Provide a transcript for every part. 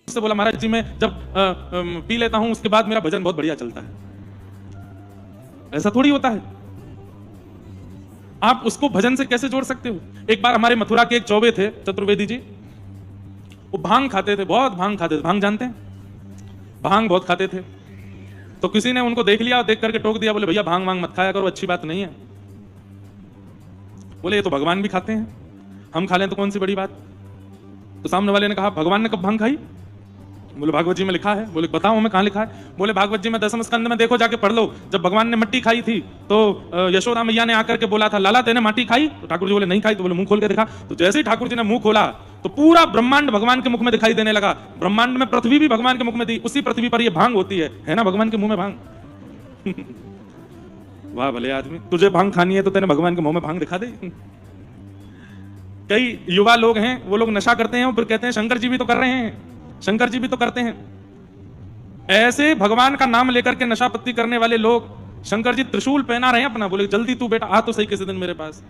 से बोला महाराज जी मैं जब पी लेता हूं उसके बाद मेरा भजन बहुत बढ़िया चलता है। ऐसा थोड़ी होता है। आप उसको भजन से कैसे जोड़ सकते हो? एक बार हमारे मथुरा के एक चौबे थे, चतुर्वेदी जी, वो भांग खाते थे, बहुत भांग खाते थे। भांग जानते हैं? भांग बहुत खाते थे। तो किसी ने उनको देख लिया और देख करके टोक दिया, बोले भैया भांग वांग मत खाया करो, अच्छी बात नहीं है। बोले ये तो भगवान भी खाते हैं, हम खा लें तो कौन सी बड़ी बात। तो सामने वाले ने कहा भगवान ने कब भांग खाई? बोले भागवत जी में लिखा है। बोले बताओ हमें कहां लिखा है? बोले भागवत जी में 10वें स्कंद में देखो, जाके पढ़ लो। जब भगवान ने मट्टी खाई थी तो यशोदा मैया ने आकर के बोला था लाला तेने माटी खाई? तो ठाकुर जी बोले नहीं खाई। तो बोले मुंह खोल के दिखा। तो जैसे ही ठाकुर जी ने मुंह खोला तो पूरा ब्रह्मांड भगवान के मुख में दिखाई देने लगा। ब्रह्मांड में पृथ्वी भी भगवान के मुख में थी, उसी पृथ्वी पर ये भांग होती है ना भगवान के मुंह में भांग। वाह भले आदमी, तुझे भांग खानी है तो तेने भगवान के मुंह में भांग दिखा दे। कई युवा लोग हैं, वो लोग नशा करते हैं और फिर कहते हैं शंकर जी भी तो कर रहे हैं, शंकर जी भी तो करते हैं। ऐसे भगवान का नाम लेकर के नशा पत्ती करने वाले लोग, शंकर जी त्रिशूल पहना रहे हैं अपना, बोले जल्दी तू बेटा आ तो सही किसी दिन मेरे पास।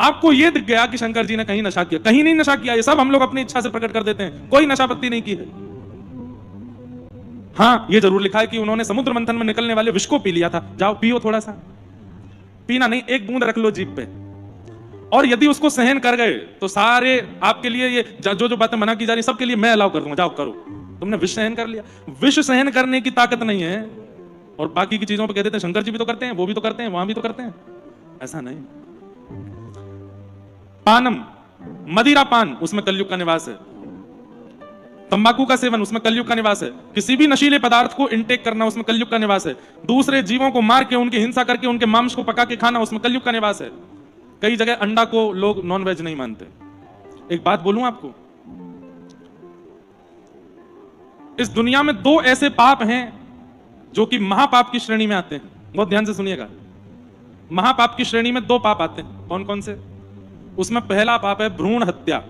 आपको यह दिख गया कि शंकर जी ने कहीं नशा किया? कहीं नहीं नशा किया, ये सब हम लोग अपनी इच्छा से प्रकट कर देते हैं, कोई नशा पत्ती नहीं की है। हाँ ये जरूर लिखा है कि उन्होंने समुद्र मंथन में निकलने वाले विष को पी लिया था। जाओ पियो, थोड़ा सा पीना नहीं, एक बूंद रख लो जीभ पे, और यदि उसको सहन कर गए तो सारे आपके लिए ये जो जो बातें मना की जा रही सबके लिए मैं अलाउ कर दूंगा, जाओ करो। तुमने विष सहन कर लिया, विष सहन करने की ताकत नहीं है। और बाकी की चीजों पे कह देते हैं शंकर जी भी तो करते हैं, वो भी तो करते हैं, वहां भी तो करते हैं। ऐसा नहीं। पानम, मदिरा पान, उसमें कलयुग का निवास है। तंबाकू का सेवन, उसमें कलयुग का निवास है। किसी भी नशीले पदार्थ को इनटेक करना, उसमें कलयुग का निवास है। दूसरे जीवों को मार के उनकी हिंसा करके उनके मांस को पका के खाना, उसमें कलयुग का निवास है। कई जगह अंडा को लोग नॉन वेज नहीं मानते। एक बात बोलूं आपको, इस दुनिया में दो ऐसे पाप हैं जो कि महापाप की श्रेणी में आते हैं। बहुत ध्यान से सुनिएगा, महापाप की श्रेणी में दो पाप आते हैं। कौन कौन से? उसमें पहला पाप है भ्रूण हत्या।